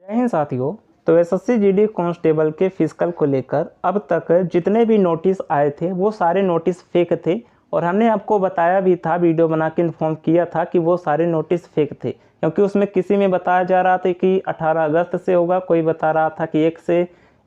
जय हिंद साथियों। तो एसएससी जीडी कांस्टेबल के फिजिकल को लेकर अब तक जितने भी नोटिस आए थे वो सारे नोटिस फेक थे और हमने आपको बताया भी था, वीडियो बना के इन्फॉर्म किया था कि वो सारे नोटिस फेक थे, क्योंकि उसमें किसी में बताया जा रहा था कि 18 अगस्त से होगा, कोई बता रहा था कि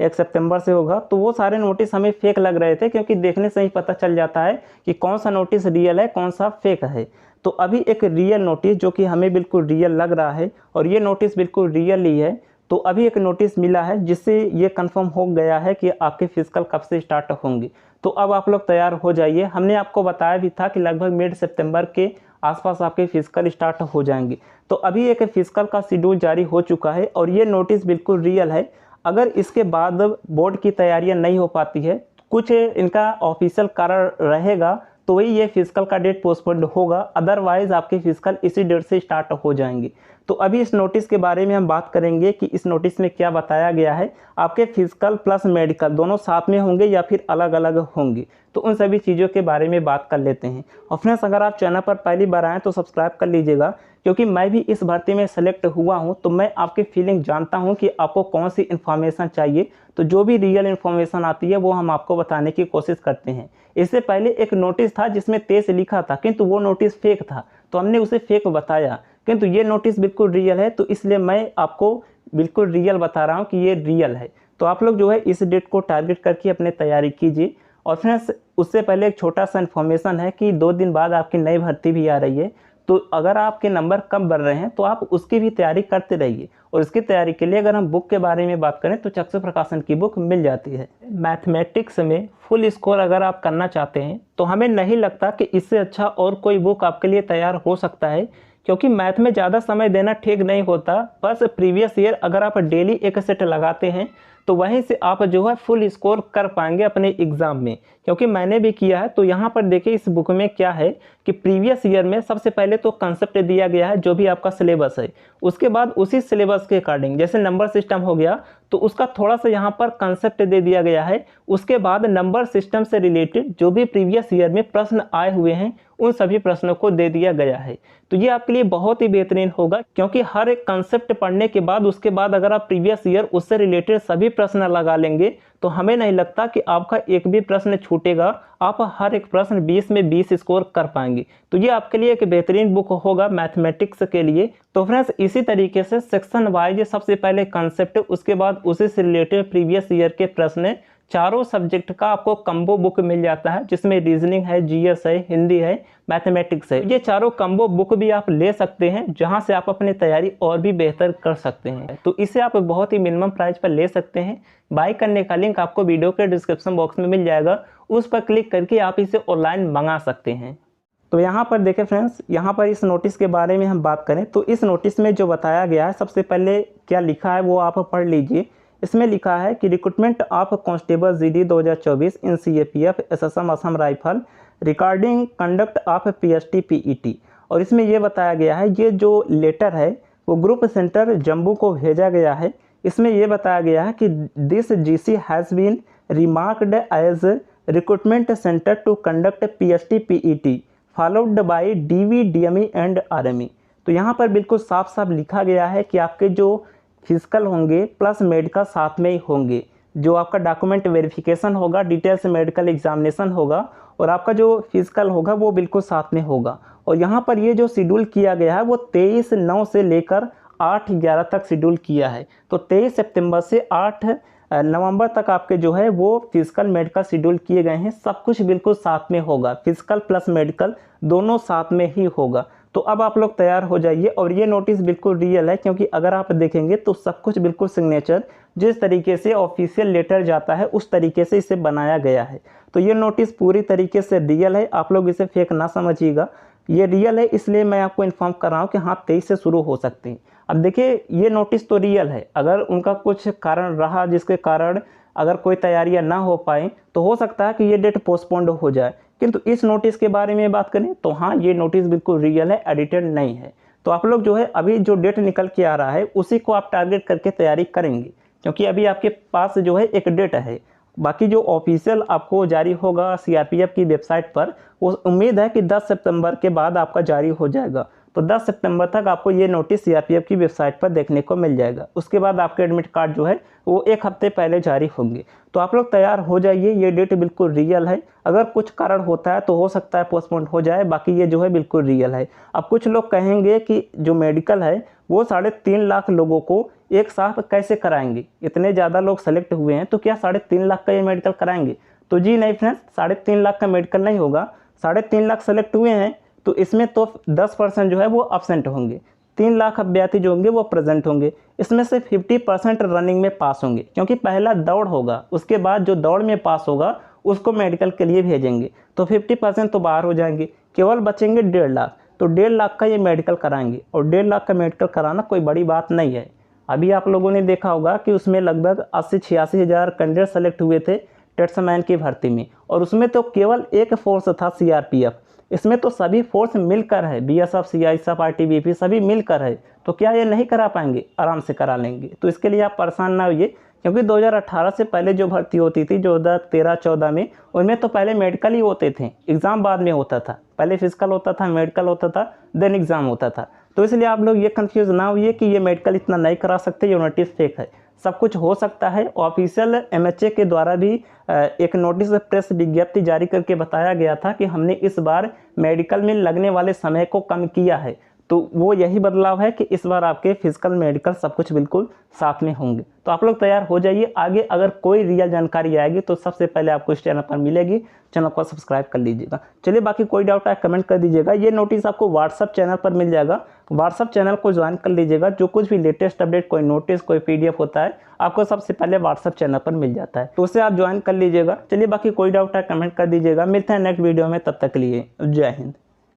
1 सितंबर से होगा। तो वो सारे नोटिस हमें फेक लग रहे थे, क्योंकि देखने से ही पता चल जाता है कि कौन सा नोटिस रियल है कौन सा फेक है। तो अभी एक रियल नोटिस जो कि हमें बिल्कुल रियल लग रहा है और ये नोटिस बिल्कुल रियल ही है। तो अभी एक नोटिस मिला है जिससे ये कंफर्म हो गया है कि आपके फिजिकल कब से स्टार्ट होंगे। तो अब आप लोग तैयार हो जाइए। हमने आपको बताया भी था कि लगभग मिड सितंबर के आसपास आपके फिजिकल स्टार्ट हो जाएंगे। तो अभी एक फिजिकल का शेड्यूल जारी हो चुका है और ये नोटिस बिल्कुल रियल है। अगर इसके बाद बोर्ड की तैयारियां नहीं हो पाती है, कुछ इनका ऑफिशियल कारण रहेगा, तो वही ये फिजिकल का डेट पोस्टपोन्ड होगा। अदरवाइज आपके फिजिकल इसी डेट से स्टार्ट हो जाएंगे। तो अभी इस नोटिस के बारे में हम बात करेंगे कि इस नोटिस में क्या बताया गया है। आपके फिजिकल प्लस मेडिकल दोनों साथ में होंगे या फिर अलग अलग होंगे, तो उन सभी चीज़ों के बारे में बात कर लेते हैं। और फ्रेंड्स, अगर आप चैनल पर पहली बार आएँ तो सब्सक्राइब कर लीजिएगा, क्योंकि मैं भी इस भर्ती में सेलेक्ट हुआ हूं, तो मैं आपकी फीलिंग जानता हूं कि आपको कौन सी इन्फॉर्मेशन चाहिए। तो जो भी रियल इन्फॉर्मेशन आती है वो हम आपको बताने की कोशिश करते हैं। इससे पहले एक नोटिस था जिसमें 23 लिखा था, किंतु वो नोटिस फेक था, तो हमने उसे फेक बताया। किंतु ये नोटिस बिल्कुल रियल है, तो इसलिए मैं आपको बिल्कुल रियल बता रहा हूँ कि ये रियल है। तो आप लोग जो है इस डेट को टारगेट करके अपने तैयारी कीजिए। और फ्रेंड्स, उससे पहले एक छोटा सा इन्फॉर्मेशन है कि 2 दिन बाद आपकी नई भर्ती भी आ रही है। तो अगर आपके नंबर कम बढ़ रहे हैं तो आप उसकी भी तैयारी करते रहिए। और इसकी तैयारी के लिए अगर हम बुक के बारे में बात करें तो चक्षु प्रकाशन की बुक मिल जाती है। मैथमेटिक्स में फुल स्कोर अगर आप करना चाहते हैं तो हमें नहीं लगता कि इससे अच्छा और कोई बुक आपके लिए तैयार हो सकता है, क्योंकि मैथ में ज़्यादा समय देना ठीक नहीं होता। बस प्रीवियस ईयर अगर आप डेली एक सेट लगाते हैं तो वहीं से आप जो है फुल स्कोर कर पाएंगे अपने एग्ज़ाम में, क्योंकि मैंने भी किया है। तो यहाँ पर देखिए इस बुक में क्या है कि प्रीवियस ईयर में सबसे पहले तो कंसेप्ट दिया गया है जो भी आपका सिलेबस है, उसके बाद उसी सिलेबस के अकॉर्डिंग जैसे नंबर सिस्टम हो गया तो उसका थोड़ा सा यहाँ पर कंसेप्ट दे दिया गया है। उसके बाद नंबर सिस्टम से रिलेटेड जो भी प्रीवियस ईयर में प्रश्न आए हुए हैं उन सभी प्रश्नों को दे दिया गया है। तो ये आपके लिए बहुत ही बेहतरीन होगा, क्योंकि हर एक कंसेप्ट पढ़ने के बाद उसके बाद अगर आप प्रीवियस ईयर उससे रिलेटेड सभी प्रश्न लगा लेंगे तो हमें नहीं लगता कि आपका एक भी प्रश्न छूटेगा। आप हर एक प्रश्न 20 में 20 स्कोर कर पाएंगे। तो ये आपके लिए एक बेहतरीन बुक होगा मैथमेटिक्स के लिए। तो फ्रेंड्स, इसी तरीके से सेक्शन वाइज सबसे पहले कंसेप्ट, उसके बाद उसी से रिलेटेड प्रीवियस ईयर के प्रश्न, चारों सब्जेक्ट का आपको कम्बो बुक मिल जाता है, जिसमें रीजनिंग है, जीएस है, हिंदी है, मैथमेटिक्स है। ये चारों कम्बो बुक भी आप ले सकते हैं, जहां से आप अपनी तैयारी और भी बेहतर कर सकते हैं। तो इसे आप बहुत ही मिनिमम प्राइस पर ले सकते हैं। बाय करने का लिंक आपको वीडियो के डिस्क्रिप्शन बॉक्स में मिल जाएगा, उस पर क्लिक करके आप इसे ऑनलाइन मंगा सकते हैं। तो यहाँ पर देखें फ्रेंड्स, यहाँ पर इस नोटिस के बारे में हम बात करें तो इस नोटिस में जो बताया गया है, सबसे पहले क्या लिखा है वो आप पढ़ लीजिए। इसमें लिखा है कि recruitment of constable GD 2024 in CAPF SSM Assam rifle regarding conduct of PST PET. और इसमें ये बताया गया है, ये जो लेटर है वो ग्रुप सेंटर जम्मू को भेजा गया है। इसमें ये बताया गया है कि this GC has been remarked as recruitment centre to conduct PST PET followed by DV DME and RME. तो यहाँ पर बिल्कुल साफ साफ लिखा गया है कि आपके जो फिजिकल होंगे प्लस मेडिकल साथ में ही होंगे। जो आपका डॉक्यूमेंट वेरिफिकेशन होगा, डिटेल्स मेडिकल एग्जामिनेशन होगा और आपका जो फिजिकल होगा वो बिल्कुल साथ में होगा। और यहाँ पर ये जो शेड्यूल किया गया है वो 23/9 से लेकर 8/11 तक शेड्यूल किया है। तो 23 सितंबर से 8 नवंबर तक आपके जो है वो फिजिकल मेडिकल शेड्यूल किए गए हैं। सब कुछ बिल्कुल साथ में होगा, फिजिकल प्लस मेडिकल दोनों साथ में ही होगा। तो अब आप लोग तैयार हो जाइए। और ये नोटिस बिल्कुल रियल है, क्योंकि अगर आप देखेंगे तो सब कुछ बिल्कुल सिग्नेचर जिस तरीके से ऑफिशियल लेटर जाता है उस तरीके से इसे बनाया गया है। तो ये नोटिस पूरी तरीके से रियल है, आप लोग इसे फेक ना समझिएगा। ये रियल है, इसलिए मैं आपको इन्फॉर्म कर रहा हूँ कि हाँ 23 से शुरू हो सकते हैं। अब देखिए ये नोटिस तो रियल है, अगर उनका कुछ कारण रहा जिसके कारण अगर कोई तैयारियां ना हो पाए तो हो सकता है कि ये डेट पोस्टपोन्ड हो जाए। किंतु इस नोटिस के बारे में बात करें तो हाँ ये नोटिस बिल्कुल रियल है, एडिटेड नहीं है। तो आप लोग जो है अभी जो डेट निकल के आ रहा है उसी को आप टारगेट करके तैयारी करेंगे, क्योंकि अभी आपके पास जो है एक डेट है। बाकी जो ऑफिशियल आपको जारी होगा सीआरपीएफ की वेबसाइट पर, वो उम्मीद है कि 10 सितंबर के बाद आपका जारी हो जाएगा। तो 10 सितंबर तक आपको ये नोटिस सीआरपीएफ की वेबसाइट पर देखने को मिल जाएगा। उसके बाद आपके एडमिट कार्ड जो है वो 1 हफ्ते पहले जारी होंगे। तो आप लोग तैयार हो जाइए, ये डेट बिल्कुल रियल है। अगर कुछ कारण होता है तो हो सकता है पोस्टपोन हो जाए, बाकी ये जो है बिल्कुल रियल है। अब कुछ लोग कहेंगे कि जो मेडिकल है वो 3.5 लाख लोगों को एक साथ कैसे कराएंगे, इतने ज़्यादा लोग सेलेक्ट हुए हैं तो क्या 3.5 लाख का ये मेडिकल कराएंगे? तो जी नहीं फ्रेंड्स, 3.5 लाख का मेडिकल नहीं होगा। 3.5 लाख सेलेक्ट हुए हैं तो इसमें तो 10% जो है वो अब्सेंट होंगे, 3 लाख अभ्यर्थी जो होंगे वो प्रेजेंट होंगे। इसमें से 50% रनिंग में पास होंगे, क्योंकि पहला दौड़ होगा, उसके बाद जो दौड़ में पास होगा उसको मेडिकल के लिए भेजेंगे, तो 50% तो बाहर हो जाएंगे, केवल बचेंगे 1.5 लाख। तो 1.5 लाख का ये मेडिकल कराएंगे, और 1.5 लाख का मेडिकल कराना कोई बड़ी बात नहीं है। अभी आप लोगों ने देखा होगा कि उसमें लगभग 80-86 हज़ार कैंडिडेट सेलेक्ट हुए थे टेट्समैन की भर्ती में, और उसमें तो केवल एक फोर्स था सीआरपीएफ। इसमें तो सभी फोर्स मिलकर है, बीएसएफ, सीआईएसएफ, आईटीबीपी सभी मिलकर है। तो क्या ये नहीं करा पाएंगे? आराम से करा लेंगे। तो इसके लिए आप परेशान ना होइए, क्योंकि 2018 से पहले जो भर्ती होती थी 2013-14 में, उनमें तो पहले मेडिकल ही होते थे, एग्ज़ाम बाद में होता था। पहले फिजिकल होता था, मेडिकल होता था, देन एग्ज़ाम होता था। तो इसलिए आप लोग ये कंफ्यूज ना होइए कि ये मेडिकल इतना नहीं करा सकते, ये नोटिस फेक है। सब कुछ हो सकता है। ऑफिशियल एमएचए के द्वारा भी एक नोटिस प्रेस विज्ञप्ति जारी करके बताया गया था कि हमने इस बार मेडिकल में लगने वाले समय को कम किया है। तो वो यही बदलाव है कि इस बार आपके फिजिकल मेडिकल सब कुछ बिल्कुल साथ में होंगे। तो आप लोग तैयार हो जाइए। आगे अगर कोई रियल जानकारी आएगी तो सबसे पहले आपको इस चैनल पर मिलेगी। चैनल को सब्सक्राइब कर लीजिएगा। चलिए, बाकी कोई डाउट आए कमेंट कर दीजिएगा। ये नोटिस आपको व्हाट्सअप चैनल पर मिल जाएगा, व्हाट्सअप चैनल को ज्वाइन कर लीजिएगा। जो कुछ भी लेटेस्ट अपडेट, कोई नोटिस, कोई पीडीएफ होता है, आपको सबसे पहले व्हाट्सअप चैनल पर मिल जाता है, तो उसे आप ज्वाइन कर लीजिएगा। चलिए, बाकी कोई डाउट है कमेंट कर दीजिएगा। मिलते हैं नेक्स्ट वीडियो में, तब तक के लिए जय हिंद।